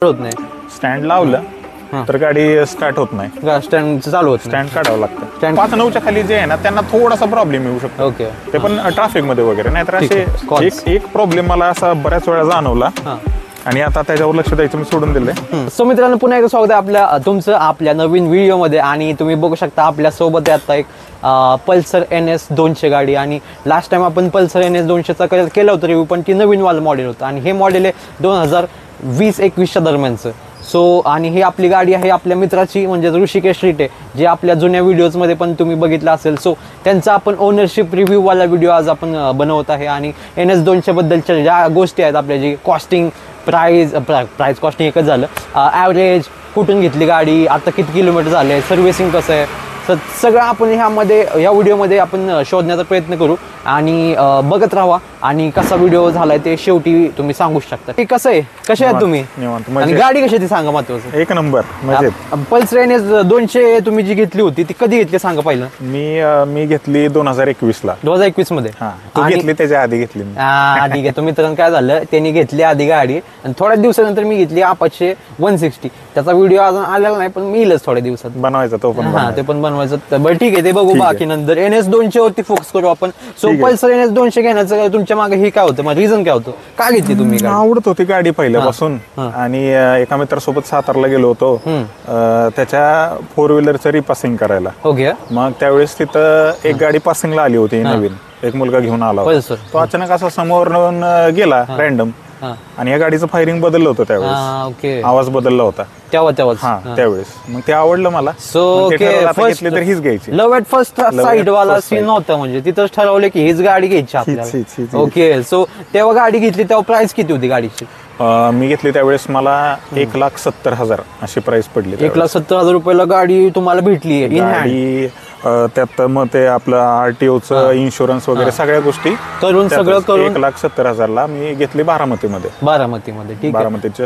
होत नाही. स्टँड लावलं तर गाडी स्टार्ट होत नाही. स्टँड चालू होत स्टँड काढावं लागतं. Stand- 5-9च्या खाली जे आहे ना त्यांना थोडासा प्रॉब्लेम येऊ शकतो. ओके. ते पण ट्रॅफिक मध्ये वगैरे. नाहीतर असे एक प्रॉब्लेम मला असा बऱ्याच वेळा जाणवला आणि आता त्याच्यावर लक्ष द्यायचं मी सोडून दिलंय. सो मित्रांनो, पुन्हा एकदा स्वागत आहे आपल्या नवीन व्हिडिओमध्ये. आणि तुम्ही बघू शकता आपल्या सोबत आता एक पल्सर NS 200 गाडी. आणि लास्ट टाइम आपण पल्सर NS 200चा केलं होतं रिव्ह्यू, पण ती नवीन वालं मॉडेल होतं आणि हे मॉडेल आहे 2020-21च्या दरम्यानचं. सो आणि ही आपली गाडी आहे आपल्या मित्राची, म्हणजे ऋषिकेश रिटे, जे आपल्या जुन्या व्हिडिओजमध्ये पण तुम्ही बघितलं असेल. सो त्यांचा आपण ओनरशिप रिव्ह्यूवाला व्हिडिओ आज आपण बनवत आहे. आणि NS 200 बद्दलच्या ज्या गोष्टी आहेत आपल्या, जी कॉस्टिंग, प्राइस कॉस्टिंग एकच झालं, ॲव्हरेज, कुठून घेतली गाडी, आता किती किलोमीटर झाले, सर्व्हिसिंग कसं आहे, सगळं आपण या व्हिडिओमध्ये आपण शोधण्याचा प्रयत्न करू. आणि बघत राहा. आणि कसा व्हिडिओ झालाय ते शेवटी तुम्ही सांगू शकता. ते कसं आहे, कसे आहात तुम्ही, आणि गाडी कशी ती सांगा महत्वाचं. एक नंबर मजेत. पल्सर NS 200 तुम्ही जी घेतली होती ती कधी घेतली सांगा पहिलं. मी घेतली 2021 ला. 2021 मध्ये. तू घेतली त्याच्या आधी घेतली. आधी घेतो मित्रांनो. काय झालं, त्यांनी घेतली आधी गाडी आणि थोड्या दिवसानंतर मी घेतली Apache 160. त्याचा व्हिडिओ अजून आलेला नाही, पण मी येईलच थोड्या दिवसात बनवायचा तो पण. ते पण बनवायचं. बरं ठीक आहे, ते बघू बाकी नंतर. NS 200 वरती फोकस करू आपण. सो पल्सर NS 200 घेण्याचं तुमच्या मागे हे काय होतं, माझं रिझन काय होतं, का घेतली तुम्ही? आवडत होती गाडी पहिल्यापासून. आणि एका मित्रासोबत सातारला गेलो होतो त्याच्या 4 व्हीलरचं रिपासिंग करायला. ओके. मग त्यावेळेस तिथं एक गाडी पासिंगला आली होती नवीन. एक मुलगा घेऊन आला होता. तो अचानक असा समोर गेला रॅन्डम, आणि या गाडीचं फायरिंग बदललं होतं त्यावेळेस. आवाज बदलला होता त्यावेळेस. मग ते आवडलं मला. सो घेतली तर हीच घ्यायची. लव्ह ॲट फर्स्ट साईड वाला सीन नव्हता, म्हणजे तिथंच ठरवलं की हीच गाडी घ्यायची आपल्याला. ओके. सो तेव्हा गाडी घेतली तेव्हा प्राइस किती होती गाडीची? मी घेतली त्यावेळेस मला 1,70,000 अशी प्राइस पडली. 1,70,000 रुपयाला गाडी तुम्हाला भेटली इन हँड. त्यात मग ते आपलं RTOचं इन्शुरन्स वगैरे सगळ्या गोष्टी करून सगळं करून 1,70,000ला मी घेतली बारामतीमध्ये. ठीक आहे. बारामतीच्या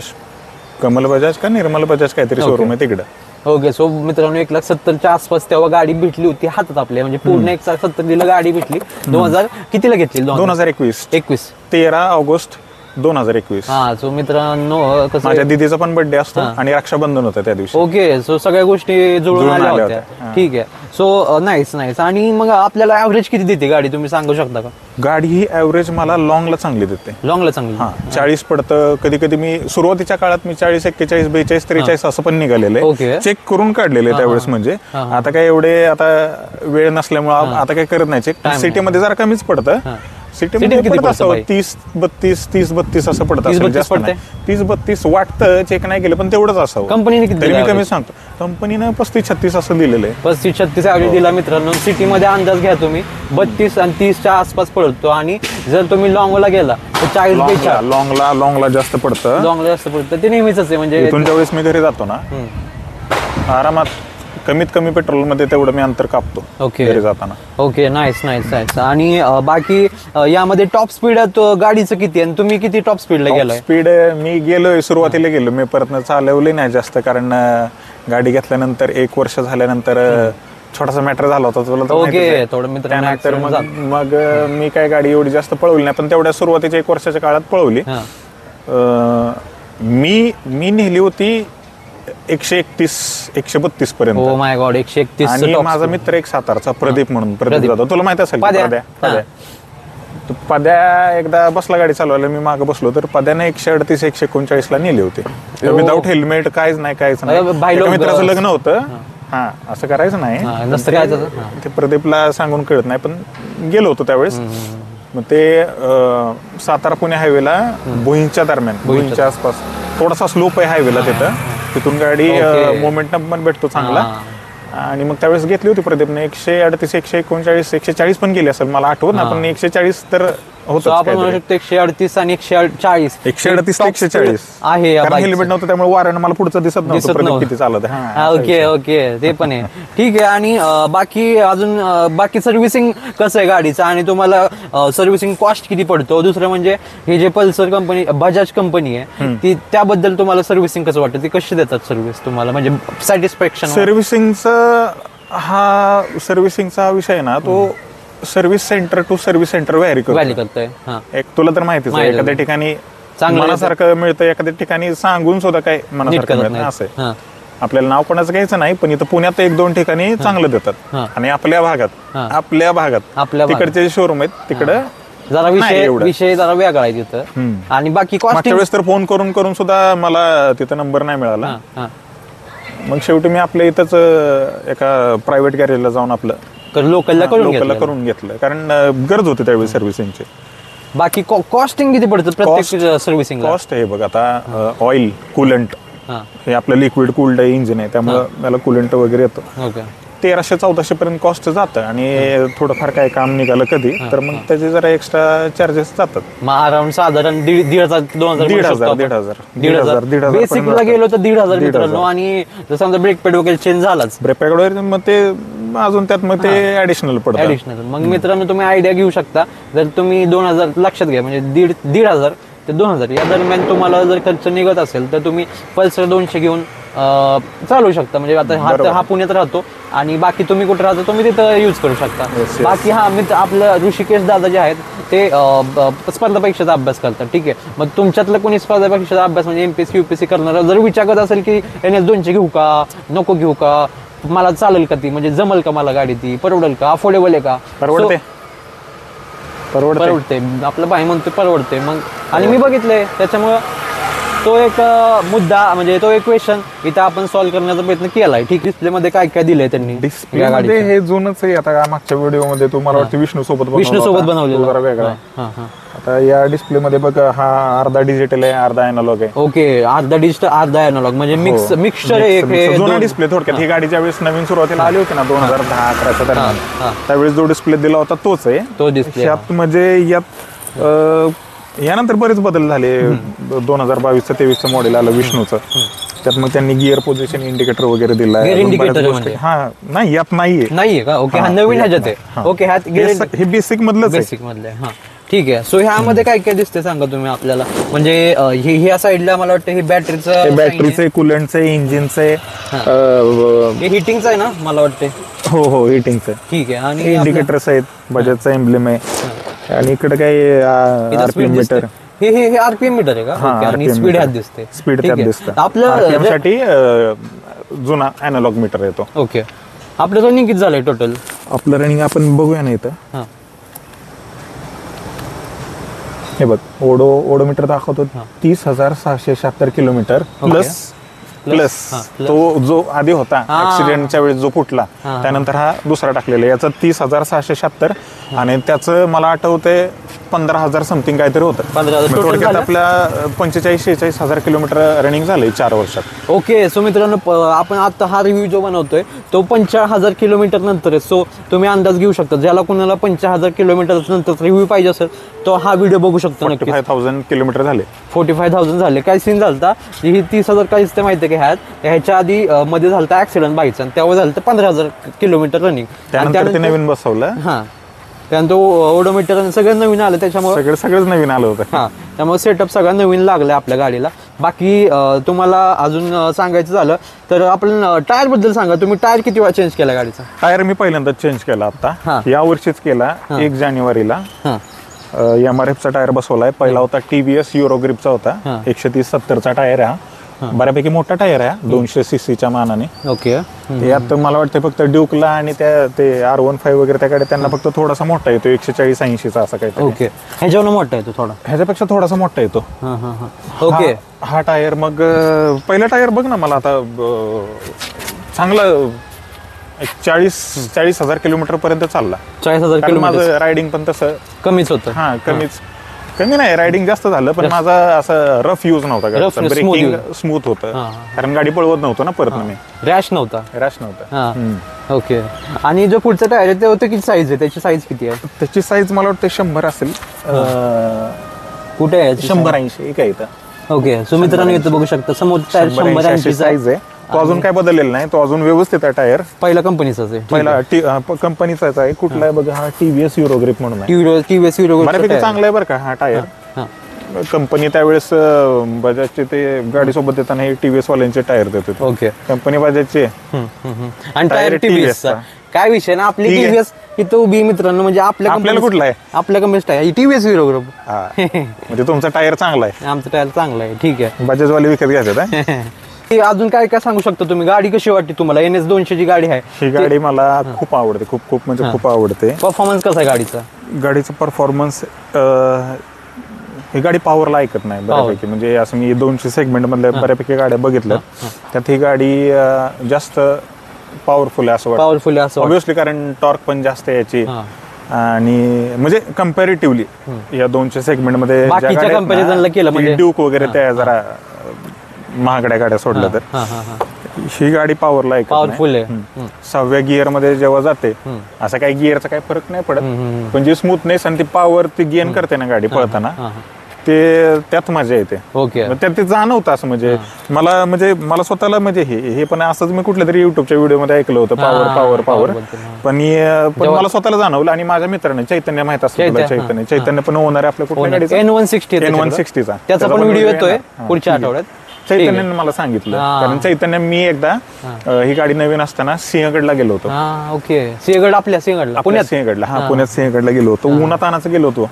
कमल बजाज का निर्मल बजाज काहीतरी शोरूम आहे तिकडं. ओके. सो मित्रांनो, 1,70,000च्या आसपास तेव्हा गाडी भेटली होती हातात आपल्या, म्हणजे पूर्ण 1,70,000 गाडी भेटली. 2000 कितीला घेतली? 2021. 13 ऑगस्ट 2021. सो मित्रांनो, माझ्या दीदीचा पण बर्थडे असतो आणि रक्षाबंधन होतं त्या दिवशी. ओके. सो सगळ्या गोष्टी जुळून आल्या होत्या. ठीक आहे. So nice. आणि मग आपल्याला ऍव्हरेज किती देते गाडी, तुम्ही सांगू शकता का? गाडी ही ऍव्हरेज मला लॉंगला चांगली देते. लॉंगला चांगली? 40 पडतं. कधी कधी मी सुरुवातीच्या काळात मी 40, 41, 42, 43 असं पण निघालेलं आहे. चेक करून काढलेलं आहे त्यावेळेस. म्हणजे आता काय एवढे आता वेळ नसल्यामुळे आता काय करत नाही चेक. सिटीमध्ये जरा कमीच पडतं. सिटीमध्ये 30-32 असं पडतं. 30-32 वाटतं, चेक नाही केलं पण तेवढंच असावं. कंपनीने किती? मी कमी सांगतो, कंपनीनं 35-36 असं दिलेलं आहे. 35-36 ऍव्हरेज दिला मित्रांनो. सिटीमध्ये अंदाज घ्या तुम्ही 32 आणि 30च्या आसपास पडतो. आणि जर तुम्ही लॉंगला गेला तर 40-45. लॉंगला जास्त पडतं. लॉंगला जास्त पडतं, ते नेहमीच आहे. म्हणजे इथून ज्यावेळेस मी घरी जातो ना, आरामात कमीत कमी पेट्रोल मध्ये तेवढं मी अंतर कापतो. ओके. घरी जाताना. ओके. नाईस. आणि बाकी यामध्ये टॉप स्पीड गाडीचं किती, आणि तुम्ही किती टॉप स्पीडला गेलाय? स्पीड मी गेलोय, सुरुवातीला गेलो मी, परत चालवली नाही जास्त, कारण गाडी घेतल्यानंतर 1 वर्ष झाल्यानंतर छोटासा मॅटर झाला होता तुला. ओके. थोडं त्यानंतर मग मी काय गाडी एवढी जास्त पळवली नाही, पण तेवढ्या सुरुवातीच्या 1 वर्षाच्या काळात पळवली. मी नेली होती 131-132 पर्यंत. Oh my God, 131. आणि माझा मित्र एक सातारचा प्रदीप म्हणून, प्रदीप जाधव, तुला माहित असेल. पद्या एकदा बसला गाडी चालवायला, मी मागे बसलो, तर पद्याने 138-139 ला नेले होते विदाऊट हेल्मेट. काहीच नाही. मित्राचं लग्न होतं. असं करायचं नाही. ते प्रदीपला सांगून कळत नाही, पण गेलो होतो त्यावेळेस. मग ते सातारा पुणे हायवेला भुईंच्या दरम्यान, भुईंच्या आसपास थोडासा स्लोप आहे हायवेला तिथून गाडी मोमेंटम पण भेटतो चांगला. आणि मग त्यावेळेस घेतली होती प्रदीपने 138, 139, 140 पण गेली असेल, मला आठवत नाही, पण 140 तर होतं. आपण म्हणू शकतो 138 आणि 140. 138-140 आहे. हेल्मेट नव्हतं त्यामुळे वाऱ्यानं मला पुढचं दिसत नव्हतं किती चालत. ओके. ते पण आहे. ठीक आहे. आणि बाकी सर्व्हिसिंग कसं आहे गाडीचं, आणि तुम्हाला सर्व्हिसिंग कॉस्ट किती पडतो? दुसरं म्हणजे हे जे पल्सर कंपनी, बजाज कंपनी आहे, ती त्याबद्दल तुम्हाला सर्व्हिसिंग कसं वाटतं, ती कशी देतात सर्व्हिस तुम्हाला, म्हणजे सॅटिस्फॅक्शन? सर्व्हिसिंगचा विषय ना, तो service centre to service centre व्हॅरी करतोय. एक तुला तर माहितीच आहे, एखाद्या ठिकाणी चांगलं मनासारखं मिळतं, एखाद्या ठिकाणी सांगून सुद्धा काय मनासारखं मिळत नाही असं आहे. आपल्याला नाव कोणाचं घ्यायचं नाही, पण इथं पुण्यात 1-2 ठिकाणी चांगलं देतात. आणि आपल्या भागात तिकडचे शोरूम आहेत तिकडे जरा विषय जरा वेगळा आहे तिथं. आणि बाकी मागच्या वेळेस तर फोन करून सुद्धा मला तिथं नंबर नाही मिळाला. मग शेवटी मी आपल्या इथंच एका प्रायव्हेट गॅरेजला जाऊन आपलं लोकलला करून घेतलं, कारण गरज होती त्यावेळी सर्व्हिसिंगची. बाकी कॉस्टिंग किती पडतं प्रत्येक सर्व्हिसिंग? कॉस्ट आहे बघ, आता ऑइल कूलंट हे आपलं लिक्विड कूल्ड इंजिन आहे, त्यामुळे त्याला कूलंट वगैरे येतं. 1300-1400 पर्यंत कॉस्ट जातं. आणि थोडंफार काय काम निघालं कधी तर मग त्याचे जरा एक्स्ट्रा चार्जेस जातात. मग अराउंड साधारण 1,500-2,000 बेसिकला गेलो तर 1,500 मित्रांनो. आणि जर समजा ब्रेक पॅड वगैरे चेंज झालाच, ब्रेक पॅड वगैरे मग ते अजून त्यात मग ते ऍडिशनल पडतं. मग मित्रांनो तुम्ही आयडिया घेऊ शकता. जर तुम्ही 2,000 लक्षात घ्या, म्हणजे 1,500 ते 2,000 या दरम्यान तुम्हाला जर खर्च निघत असेल तर तुम्ही पल्सर 200 घेऊन चालू शकता. म्हणजे आता हा पुण्यात राहतो आणि बाकी तुम्ही कुठे राहतो तुम्ही तिथं यूज करू शकता. बाकी मित्र आपलं ऋषिकेश दादा जे आहेत ते स्पर्धा परीक्षेचा अभ्यास करतात. ठीक आहे, मग तुमच्यातलं कोणी स्पर्धा परीक्षेचा अभ्यास म्हणजे MPSC UPSC करणारा जर विचार करत असेल की NS 200 घेऊ का नको घेऊ का, मला चालेल का ती, म्हणजे जमल का मला गाडी, ती परवडेल का, अफोर्डेबल आहे का? परवडते आपलं भाई म्हणतो परवडते. मग आणि मी बघितलंय त्याच्यामुळं तो एक मुद्दा म्हणजे तो एक क्वेश्चन इथं आपण सॉल्व्ह करण्याचा प्रयत्न केलाय. ठीक, डिस्प्ले मध्ये काय काय दिलंय त्यांनी? डिस्प्ले हे जुनच आहे. आता मागच्या व्हिडिओ मध्ये तुम्हाला वाटतं विष्णू सोबत बनवलेला जरा वेगळा. आता या डिस्प्ले मध्ये बघ, हा अर्धा डिजिटल आहे अर्धा अॅनालॉग आहे. ओके, अर्धा डिजिटल अर्धा अॅनालॉग म्हणजे मिक्सचर आहे. जुना डिस्प्ले थोडक्यात. ही गाडी ज्यावेळेस नवीन सुरुवातीला आली होती ना 2010-11 दरम्यान, त्यावेळेस जो डिस्प्ले दिला होता तोच आहे तो डिस्प्ले. यात म्हणजे यानंतर बरेच बदल झाले. 2022-23 मॉडेल आलं विष्णूचं, त्यात मग त्यांनी गिअर पोझिशन इंडिकेटर वगैरे दिलाय. नाही यात नाहीये का? ओके, हा नवीन ह्याच्यात आहे. ओके, हे बेसिक मधलं. ठीक आहे. सो ह्यामध्ये काय काय दिसते सांगा तुम्ही आपल्याला? म्हणजे ह्या साईडला मला वाटतं हे बॅटरीचं कूलंटचं इंजिनचं हिटिंगचं आहे ना मला वाटतं. हो हिटिंगचं. ठीक आहे. आणि इंडिकेटर्स आहेत, बजाजचा एम्ब्लेम आहे. आणि इकडे काही आरपीएम मीटर. हे आरपीएम मीटर आहे का? आणि स्पीड ह्यात दिसते. स्पीड त्यात दिसतं. आपल्या साठी जुना अॅनालॉग मीटर येतो. ओके, आपलं रनिंग किती झालंय टोटल? आपलं रनिंग आपण बघूया ना इथं. हे बघ, ओडोमीटर दाखवतो 30,676 किलोमीटर प्लस तो जो आधी होता ऍक्सिडेंटच्या वेळेस जो फुटला, त्यानंतर हा दुसरा टाकलेला. याचा 30,676 आणि त्याचं मला आठवतंय 15,000 समथिंग काहीतरी होतं. थोडक्यात आपल्या 45-46,000 किलोमीटर रनिंग झालंय 4 वर्षात. ओके, सो मित्रांनो आपण आता हा रिव्ह्यू जो बनवतोय तो 45,000 किलोमीटर नंतर आहे. सो तुम्ही अंदाज घेऊ शकता, ज्याला कुणाला 45,000 किलोमीटर नंतर रिव्ह्यू पाहिजे असेल तो हा व्हिडिओ बघू शकतो. 45,000 किलोमीटर झाले. 45,000 झाले. काय सीन झालता, ही 30,000 काय दिसते माहिती आहे का? ह्याच्या आधी मध्ये झालता ऍक्सिडेंट बाईकचा, त्यावर झालं 15,000 किलोमीटर रनिंग. त्यानंतर ते नवीन बसवलं. त्यानंतर ओडोमीटर सगळं नवीन आलं, त्याच्यामुळे सगळंच नवीन आलं होतं. त्यामुळे सेटअप सगळं नवीन लागलाय आपल्या गाडीला. बाकी तुम्हाला अजून सांगायचं झालं तर आपण टायर बद्दल सांगा. तुम्ही टायर किती वेळा चेंज केला गाडीचा? टायर मी पहिल्यांदा चेंज केला आता या वर्षीच केला. 1 जानेवारीला MRF चा टायर बसवलाय. पहिला होता TVS युरोग्रिपचा होता 130/70चा टायर. हा बऱ्यापैकी मोठा टायर आहे 200 cc मानाने. ओके, यात मला वाटतं फक्त ड्यूकला आणि ते R15 वगैरे त्याकडे त्यांना फक्त थोडासा मोठा येतो 140-80चा असं काही. ओके, ह्याच्यावर मोठा येतो थोडा, ह्याच्यापेक्षा थोडासा मोठा येतो. ओके, हा टायर मग पहिला टायर बघ ना, मला आता चांगला 40,000 किलोमीटर पर्यंत चालला. 40,000 किलोमीटर. माझं रायडिंग पण तसं कमीच होतं. कमी नाही, रायडिंग जास्त झालं, पण माझा असं रफ यूज नव्हता. ब्रेकिंग स्मूथ होतं, कारण गाडी पळवत नव्हतं ना परत. मी रॅश नव्हता. ओके, आणि जो पुढचा टायर आहे ते होतं किती साईज आहे? त्याची साईज किती आहे? त्याची साईज मला वाटतं 100 असेल. कुठे आहे? 180 काय इथं. ओके, सो मित्रांनो इथं बघू शकता समोर टायर 180 साईज आहे. तो अजून काय बदललेला नाही, तो अजून व्यवस्थित आहे. टायर पहिला कंपनीचाच आहे. पहिला कंपनीचाच आहे. कुठला आहे बघा, हा TVS युरोग्रिप म्हणून आहे. TVS युरोग्रिप बऱ्यापैकी चांगला आहे बरं का हा टायर. कंपनी त्यावेळेस बजाजचे ते गाडी सोबत देताना हे TVS वाल्यांचे टायर देत होते. ओके, कंपनी बजाजचे आणि टायर TVS काय विषय ना, आपली ठीक आहे. टीव्हीएस इथं उभी मित्रांनो, म्हणजे आपल्या आपल्याला कुठला आहे? आपल्या कंपनीच आहे टीव्हीएस हीरो ग्रुप. हा म्हणजे तुमचा टायर चांगला आहे, आमचं टायर चांगलं आहे. ठीक आहे. बजाजवाले विकत घ्यायचं हा? अजून काय काय सांगू शकता तुम्ही? गाडी कशी वाटते तुम्हाला? NS 200 जी गाडी आहे, ही गाडी मला खूप आवडते, खूप खूप म्हणजे खूप आवडते. परफॉर्मन्स कसा आहे गाडीचा? गाडीचं परफॉर्मन्स, ही गाडी पॉवरला ऐकत नाही बऱ्यापैकी. म्हणजे असं मी 200 सेगमेंट मधल्या बऱ्यापैकी गाड्या बघितल्या, त्यात ही गाडी जास्त पॉवरफुल आहे असं वाटतं. पॉवरफुल आहे असं ऑब्विसली, कारण टॉर्क पण जास्त आहे याची. आणि म्हणजे कम्पॅरेटिव्हली या 200 सेगमेंट मध्ये बाकीच्या comparison ला केलं म्हणजे ड्यूक वगैरे त्या जरा महागड्या गाड्या सोडल्या तर ही गाडी पॉवरला ऐकत पॉवरफुल नाही. आहे. 6व्या गिअर मध्ये जेव्हा जाते, असं काही गिअरचा काही फरक नाही पडत, पण जी स्मूथनेस आणि ती पॉवर ती गेन करते ना गाडी पळताना, ते त्यात मजा येते. ओके. मग त्यात ते जाणवतं असं. म्हणजे मला स्वतःला म्हणजे हे पण असंच मी कुठल्या तरी युट्यूबच्या व्हिडिओ मध्ये ऐकलं होतं, पॉवर पॉवर पॉवर. पण मला स्वतःला जाणवलं. आणि माझ्या मित्राने चैतन्य माहित असतं तुला, चैतन्य पण ओनर आहे आपल्या कुठल्या गाडीचा, N160 चा त्याचा पण व्हिडिओ येतोय पुढच्या आठवड्यात. चैतन्याने मला सांगितलं. कारण चैतन्य मी एकदा ही गाडी नवीन असताना सिंहगडला गेलो होतो. ओके. सिंहगड, आपल्या सिंहगडला, पुण्यात सिंहगडला, पुण्यात सिंहगडला गेलो होतो. उन्हातानाचं गेलो होतो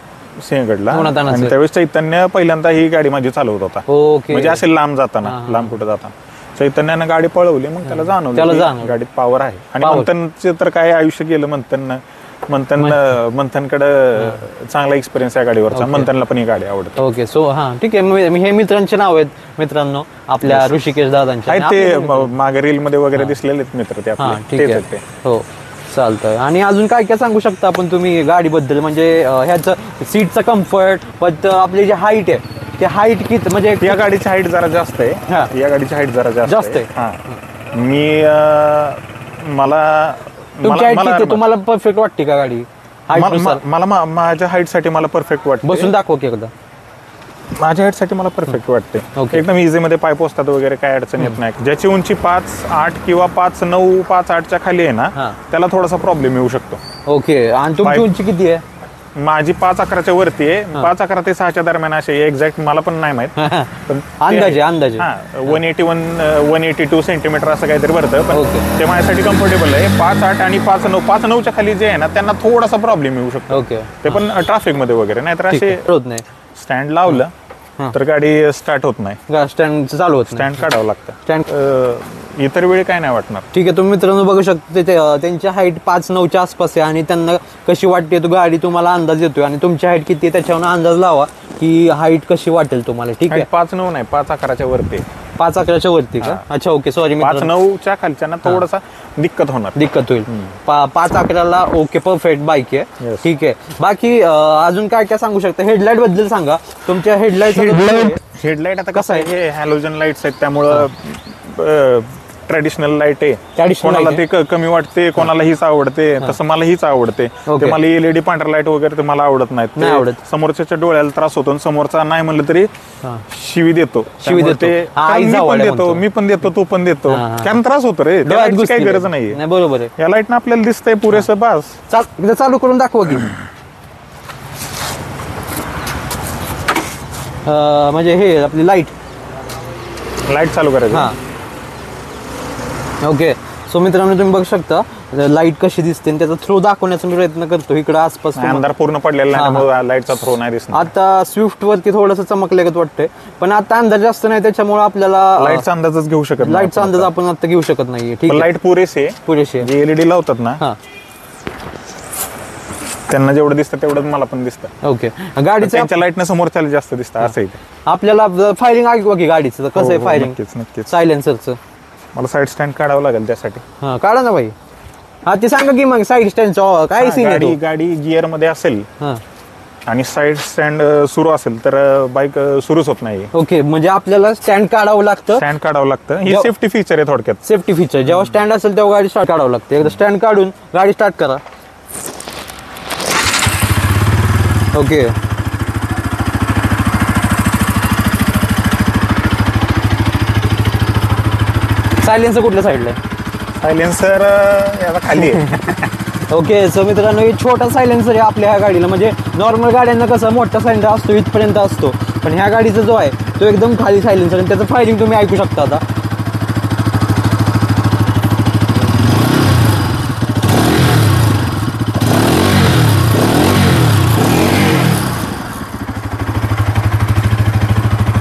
सिंहगडला. उन्हातानाचं. आणि त्यावेळेस चैतन्य पहिल्यांदा ही गाडी माझी चालवत होता. ओके. म्हणजे असे लांब जाताना, लांब कुठं जाताना चैतन्यानं गाडी पळवली, मग त्याला जाणवलं की गाडीत पॉवर आहे. आणि मंथनचे तर काय आयुष्य गेलं मंथनकडे चांगला एक्सपिरियन्स आहे गाडीवरचा. मंथनला पण ही गाडी आवडते. ओके. सो ठीक आहे. हे मित्रांचे नाव आहेत मित्रांनो आपल्या, ऋषिकेश दादांचे आहेत ते मागे रील मध्ये वगैरे दिसलेले मित्र ते आपले. ठीक आहे. हो, चालतंय. आणि अजून काय काय सांगू शकता आपण तुम्ही गाडीबद्दल? म्हणजे ह्याचं सीटचं कम्फर्ट, पण आपली जी हाईट आहे ते हाईट किती, म्हणजे या गाडीची हाईट जरा जास्त आहे. या गाडीची हाईट जरा जास्त आहे. हा, मला तुमची हाईट किती? तुम्हाला परफेक्ट वाटते का गाडी हाईट? मला माझ्या हाईट साठी मला परफेक्ट वाटते. बसून दाखव की एकदा. माझ्या हाईट साठी मला परफेक्ट वाटते. एकदम इझी मध्ये पाय पोचतात वगैरे, काय अडचण येत नाही. ज्याची उंची 5'8" किंवा 5'9", 5'8" खाली आहे ना, त्याला थोडासा प्रॉब्लेम येऊ शकतो. ओके. आणि तुमची उंची किती आहे? माझी 5'11" वरती आहे. 5'11" ते 6 दरम्यान असे एक्झॅक्ट मला पण नाही माहित, पण अंदाजे 182 सेंटीमीटर असं काहीतरी भरतं. पण ते माझ्यासाठी कम्फर्टेबल आहे. 5'8" आणि 5'9", 5'9" खाली जे आहे ना, त्यांना थोडासा प्रॉब्लेम येऊ शकतो. ओके. ते पण ट्रॅफिक मध्ये वगैरे. नाहीतर असे होत नाही. स्टँड लावलं तर गाडी स्टार्ट होत नाही. स्टँड चालू होत, स्टँड काढावं लागतं. स्टँड इतर वेळी काय नाही वाटणार. ठीक आहे. तुम्ही मित्रांनो बघू शकता त्यांची हाईट 5'9" आसपास आहे. आणि त्यांना कशी वाटते गाडी तुम्हाला अंदाज येतोय. आणि तुमची हाईट किती आहे त्याच्यावर अंदाज लावा की हाईट कशी वाटेल तुम्हाला. ठीक आहे. 5'9" नाही, 5'11" वरती. 5'11" वरती का? अच्छा. ओके. सॉरी. 5'9" खालच्या थोडासा दिक्कत होईल. 5'11" ओके. परफेक्ट बाईक आहे. ठीक आहे. बाकी अजून काय काय सांगू शकता? हेडलाईट बद्दल सांगा. तुमच्या हेडलाईट आता कसं आहे, हे हॅलोजन लाईट्स आहेत, त्यामुळं ट्रॅडिशनल लाईट आहे. कोणाला ते कमी वाटते, कोणाला हीच आवडते. तसं मला हीच आवडते. ते मला LED पांढरा लाईट वगैरे ते मला आवडत नाहीत. समोरच्या डोळ्याला त्रास होतो, आणि समोरचा नाही म्हणलं तरी शिवी देतो. मी पण देतो, तू पण देतो. कारण त्रास होतो रे, काही गरज नाहीये. बरोबर आहे. या लाईटनं आपल्याला दिसतंय पुरेसं, बस. चालू करून दाखवा की. म्हणजे हे आपली लाईट चालू करायची. ओके. सो मित्रांनो तुम्ही बघू शकता लाईट कशी दिसते, त्याचा थ्रो दाखवण्याचा मी प्रयत्न करतो. इकडे आसपास अंधार पूर्ण पडलेला नाही, लाईटचा थ्रो नाही दिसणार. आता स्विफ्ट वरती थोडंसं चमकल्यागत वाटतंय, पण आता अंदाज जास्त नाही, त्याच्यामुळे आपल्याला लाईटचा अंदाजच घेऊ शकत. लाईटचा अंदाज आपण आता घेऊ शकत नाहीये. ठीक आहे. लाईट पुरेसे LED लावतात ना, त्यांना जेवढं दिसतं तेवढं मला पण दिसतं. ओके. गाडीच्या लाईटनं समोरच्याला जास्त दिसतं असं. आपल्याला फायरिंग ऐकवा की गाडीचं कसं आहे फायरिंग? नक्कीच. सायलेन्सरचं मला साईड स्टँड काढावं लागेल त्यासाठी. काढा ना भाई. ते सांगा की मग साईड स्टँडचं काय सीन आहे? गाडी गिअर मध्ये असेल आणि साईड स्टँड सुरू असेल तर बाईक सुरूच होत नाही. ओके. म्हणजे आपल्याला स्टँड काढावं लागतं. ही सेफ्टी फीचर आहे थोडक्यात. Safety feature. जेव्हा स्टँड असेल तेव्हा गाडी स्टार्ट काढावं लागते. एकदा स्टँड काढून गाडी स्टार्ट करा. ओके. सायलेन्सर कुठल्या साईडला आहे? सायलेन्सर याला खाली आहे. ओके. सो मित्रांनो हे छोटा सायलेन्सर आहे आपल्या ह्या गाडीला. म्हणजे नॉर्मल गाड्यांना कसं मोठा सायलेन्सर असतो, इथपर्यंत असतो, पण ह्या गाडीचा जो आहे तो एकदम खाली सायलेन्सर. आणि त्याचं फायरिंग तुम्ही ऐकू शकता. आता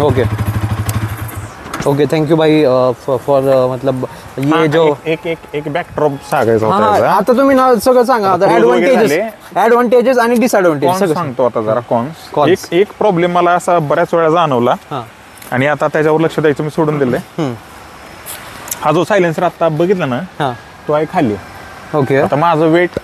ओके ओके, थँक्यू भाई फॉर मतलब ये जो एक बॅकड्रॉप सांगायचा हा, होता याचा. आता तुम्ही ना सगळं सांगा आता. Pros वगैरे ऍडव्हान्टेजेस आणि डिसएडव्हान्टेज Cons सगळं सांगतो आता जरा Cons. कॉन्स. एक प्रॉब्लेम मला असा बऱ्याच वेळा जाणवला हा आणि आता त्याच्यावर लक्ष द्यायचं मी सोडून दिलंय. हम्म. हा जो सायलेन्सर आता बघितला ना हा तो आहे खाली. ओके आता माझं वेट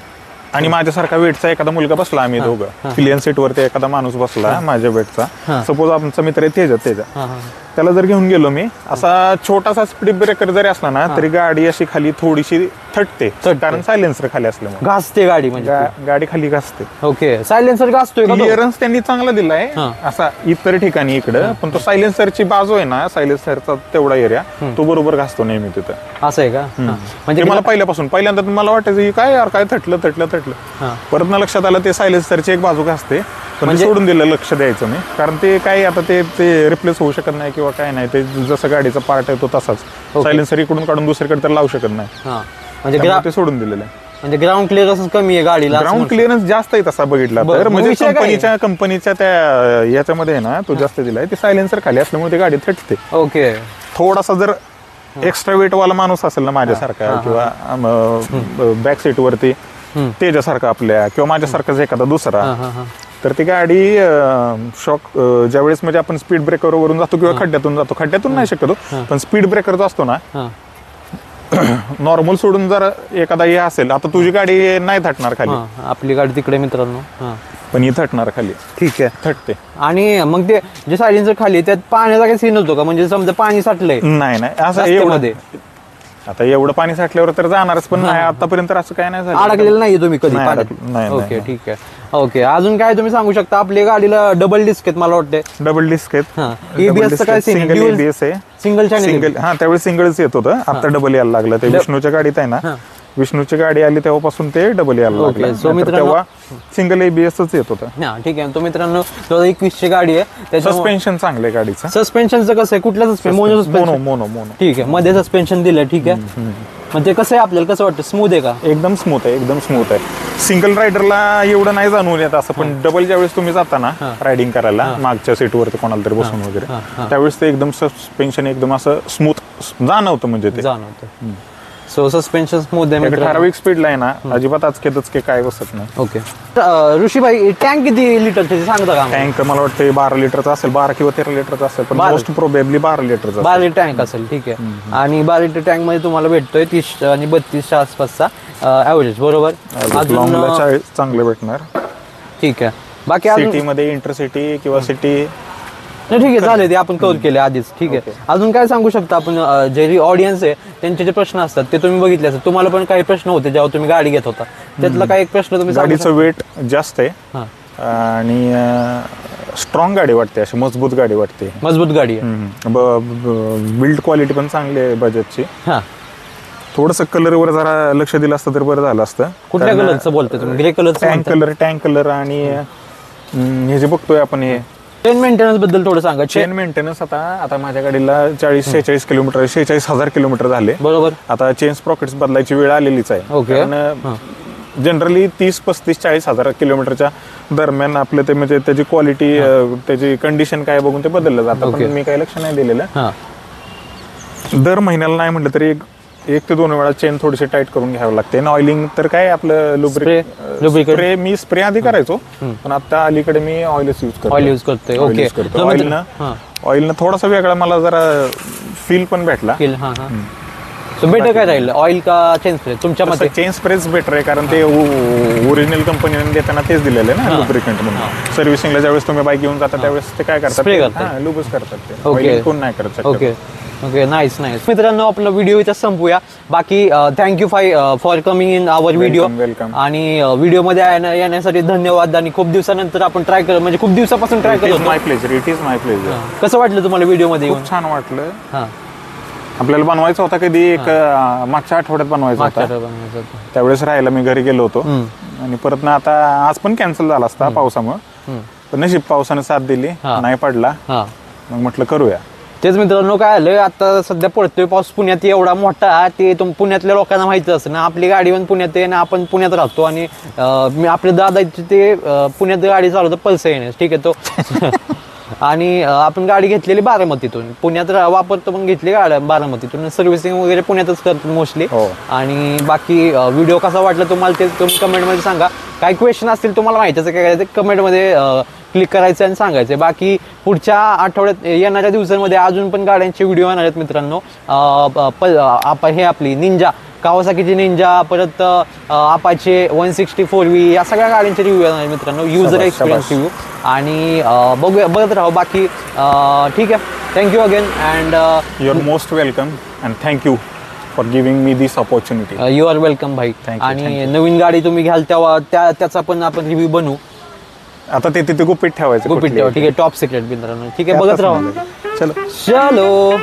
आणि माझ्यासारखा वेटचा एखादा मुलगा बसला, आम्ही दोघं क्लियन सीट वरती एखादा माणूस बसला माझ्या वेटचा, सपोज आमचा मित्र आहे तेजा, हा हा त्याला जर घेऊन गेलो मी, असा छोटासा स्पीड ब्रेकर जरी असला ना तरी गाडी अशी खाली थोडीशी थटते, कारण सायलेन्सर खाली असल्यामुळे घासते गाडी म्हणजे. गाडी खाली घासते. ओके, सायलेन्सर घासतोय का तो? क्लिअरन्स त्यांनी चांगला दिलाय असा इतर ठिकाणी इकडं, पण तो सायलेन्सरची बाजू आहे ना, सायलेन्सरचा तेवढा एरिया तो बरोबर घासतो नेहमी तिथं. असं आहे का? म्हणजे मला पहिल्यांदा मला वाटायचं की काय यार काय थटलं परत ना लक्षात आलं ते सायलेन्सरची एक बाजू घासते, पण म्हणजे सोडून दिलं लक्ष द्यायचं मी, कारण ते काय आता ते रिप्लेस होऊ शकत नाही किंवा काय नाही, ते जसं गाडीचा पार्ट आहे तो तसाच. सायलेन्सर इकडून काढून दुसरीकडे तर लावू शकत नाही, म्हणजे ते सोडून दिलेलं आहे. म्हणजे ग्राउंड क्लिअरन्स कमी आहे गाडीला. ग्राउंड क्लिअरन्स जास्त आहे तसा बघितला तर, म्हणजे कंपनीच्या त्या याच्यामध्ये ना तो जास्त दिलाय. ते सायलेन्सर खाली असल्यामुळे ती गाडी थटते. ओके, थोडासा जर एक्स्ट्रा वेट वाला माणूस असेल ना माझ्यासारखा किंवा बॅक सीट वरती त्याच्यासारखा आपल्या किंवा माझ्यासारखाच एखादा दुसरा, तर ती गाडी शॉक ज्यावेळेस म्हणजे आपण स्पीड ब्रेकर वरून जातो किंवा खड्ड्यातून नाही शक्यतो, पण स्पीड ब्रेकर जो असतो ना नॉर्मल सोडून जर एखादा हे असेल, आता तुझी गाडी नाही थटणार खाली, आपली गाडी तिकडे मित्रांनो, पण ही थटणार खाली. ठीक आहे, थटते. आणि मग ते जे सायलेन्सर खाली त्यात पाण्याचा काही सीन होतो का? म्हणजे समजा पाणी साठलंय नाही असं मध्ये, आता एवढं पाणी साठल्यावर तर जाणारच, पण नाही आतापर्यंत असं काय नाही झालं. अडकलेलं नाही तुम्ही कधी नाही, पाण्यात? नाही. ओके, ठीक आहे. ओके, अजून काय तुम्ही सांगू शकता? आपल्या गाडीला डबल डिस्क आहेत मला वाटतंय. डबल डिस्क आहेत. एबीएस काय सिंगल एबीएस आहे, सिंगल चॅनल. हा त्यावेळी सिंगलच येत होतं, आता डबल यायला लागलं. ते विष्णूच्या गाडीत आहे ना, विष्णूची गाडी आली तेव्हापासून ते डबल यायला लागलं. तेव्हा सिंगल एबीएसच येत होतं. हा, ठीक आहे. तो मित्रांनो 2021 गाडी आहे, त्याचं सस्पेन्शन चांगलं आहे गाडीचं. सस्पेन्शनचं कसं आहे? कुठलं सस्पेन्शन? मोनो. ठीक आहे, मध्ये सस्पेन्शन दिलं. ठीक आहे, म्हणजे कसं आहे, आपल्याला कसं वाटतं? स्मूथ आहे का? एकदम स्मूथ आहे. सिंगल रायडरला एवढं नाही जाणवून येत असं, पण डबल ज्यावेळेस तुम्ही जाता ना रायडिंग करायला मागच्या सीटवरती कोणाला तरी बसून वगैरे, त्यावेळेस ते एकदम सस्पेन्शन एकदम असं स्मूथ जाणवतं, म्हणजे ते जाणवतं. सो सस्पेन्शन स्मूथ आहे. ठराविक स्पीडला आहे ना, अजिबात आजके काय बसत नाही. ओके, ऋषीभाई टँक किती लिटरचे सांगता का? टँक मला वाटतं 12 लिटरचा असेल, 12 किंवा 13 लिटरचा असेल, पण मोस्ट प्रोबेबली 12 लिटरचा. 12 लिटर टँक असेल. ठीक आहे, आणि 12 लिटर टँक मध्ये तुम्हाला भेटतोय 30 आणि 32च्या आसपासचा ऍव्हरेज, बरोबर? अजून 40 चांगले भेटणार. ठीक आहे. बाकी सिटी मध्ये इंटरसिटी किंवा सिटी ठीक आहे, झाले ते आपण कव्हर केले आधीच. ठीक आहे, अजून काय सांगू शकता आपण? जे ऑडियन्स आहे त्यांचे जे प्रश्न असतात ते तुम्ही बघितले असतात, तुम्हाला पण काही प्रश्न होते जेव्हा तुम्ही गाडी घेत होता, त्यातला काही एक प्रश्न तुम्ही? गाडीचं वेट जास्त आहे आणि स्ट्रॉंग गाडी वाटते, अशी मजबूत गाडी वाटते. मजबूत गाडी आहे. बिल्ड क्वालिटी पण चांगली आहे बजाजची. थोडस कलरवर जरा लक्ष दिलं असतं तर बरं झालं असतं. कुठल्या कलरचं बोलतोय तुम्ही? Grey colour? टँक कलर आणि हे जे बघतोय आपण, हे चेन मेंटेनन्स बद्दल थोडं सांगा. चेन मेंटेनन्स आता माझ्या गाडीला 40-46 किलोमीटर, 46,000 किलोमीटर झाले, बरोबर. आता चेन स्प्रॉकेट्स बदलायची वेळ आलेलीच आहे. कारण जनरली 30-35-40 हजार किलोमीटरच्या दरम्यान आपलं ते म्हणजे त्याची क्वालिटी, त्याची कंडिशन काय बघून ते बदललं जातं, पण मी काही लक्ष नाही दिलेलं. दर महिन्याला नाही म्हटलं तरी 1 ते 2 वेळा चेन थोडीशी टाईट करून घ्यावं लागते. ऑइलिंग तर काय आपलं लुब्रिकेट मी स्प्रे आधी करायचो, पण आता अलीकडे मी ऑइलच यूज करतोय. ऑइलनं थोडासा वेगळा मला जरा फील पण भेटला. बेटर काय राहील, ऑइल का चेन स्प्रे तुमच्या मते? चेन स्प्रेच बेटर आहे, कारण ते ओरिजिनल कंपनीने देताना तेच दिलेलं आहे ना लुब्रिकंट म्हणून. सर्व्हिसिंगला ज्यावेळेस तुम्ही बाईक घेऊन जाता त्यावेळेस ते काय करतात, लुब्रिकेट करतात ते. ऑइलिंग कोण नाही करत. Okay, nice. मित्रांनो, आपला व्हिडिओ इथं संपूया. बाकी thank you for coming in our video, आणि व्हिडिओमध्ये येण्यासाठी धन्यवाद. आणि खूप दिवसानंतर आपण ट्राय करतो, म्हणजे खूप दिवसापासून ट्राय करतो. It is my pleasure. कसं वाटलं तुम्हाला व्हिडिओमध्ये? खूप छान वाटलं. आपल्याला बनवायचा होता कधी एक मागच्या आठवड्यात बनवायचा होता, त्यावेळेस राहायला मी घरी गेलो होतो, आणि परत ना आता आज पण कॅन्सल झाला असता पावसामुळे, पण नशीब पावसाने साथ दिली, नाही पडला, मग म्हटलं करूया. तेच मित्रांनो, काय आलं आता सध्या पडतोय पाऊस पुण्यात एवढा मोठा, ते पुण्यातल्या लोकांना माहिती असतं ना. आपली गाडी पण पुण्यात आहे ना, आपण पुण्यात राहतो, आणि आपले दादा ते पुण्यात गाडी चालवतो, पल्सर येण्यास. ठीक आहे, तो आणि आपण गाडी घेतलेली बारामतीतून, पुण्यात वापरतो पण घेतली गाडी बारामतीतून, सर्व्हिसिंग वगैरे पुण्यातच करतो मोस्टली. आणि बाकी व्हिडिओ कसा वाटला तुम्हाला ते तुम्ही कमेंटमध्ये सांगा. काही क्वेश्चन असतील तुम्हाला माहितीच काय ते कमेंटमध्ये क्लिक करायचं आणि सांगायचं. बाकी पुढच्या आठवड्यात येणाऱ्या दिवसांमध्ये अजून पण गाड्यांचे व्हिडिओ येणार आहेत मित्रांनो. हे आपली निंजा, कावासाकीची निंजा, परत अपाचे 164V या सगळ्या गाड्यांचे रिव्ह्यू येणार आहेत मित्रांनो, युजर एक्सपिरियन्स रिव्ह्यू. आणि बघत राहू. बाकी ठीक आहे, thank you again and you are most welcome and thank you for giving me this opportunity. You are welcome भाई. आणि नवीन गाडी तुम्ही घ्याल तेव्हा त्याचा पण आपण रिव्ह्यू बनवू. आता ते तिथे गुपित ठेवायचं. गुपित ठेवा, ठीक आहे, टॉप सिक्रेट मित्रांनो. ठीक आहे, बघत राहू. चलो चलो.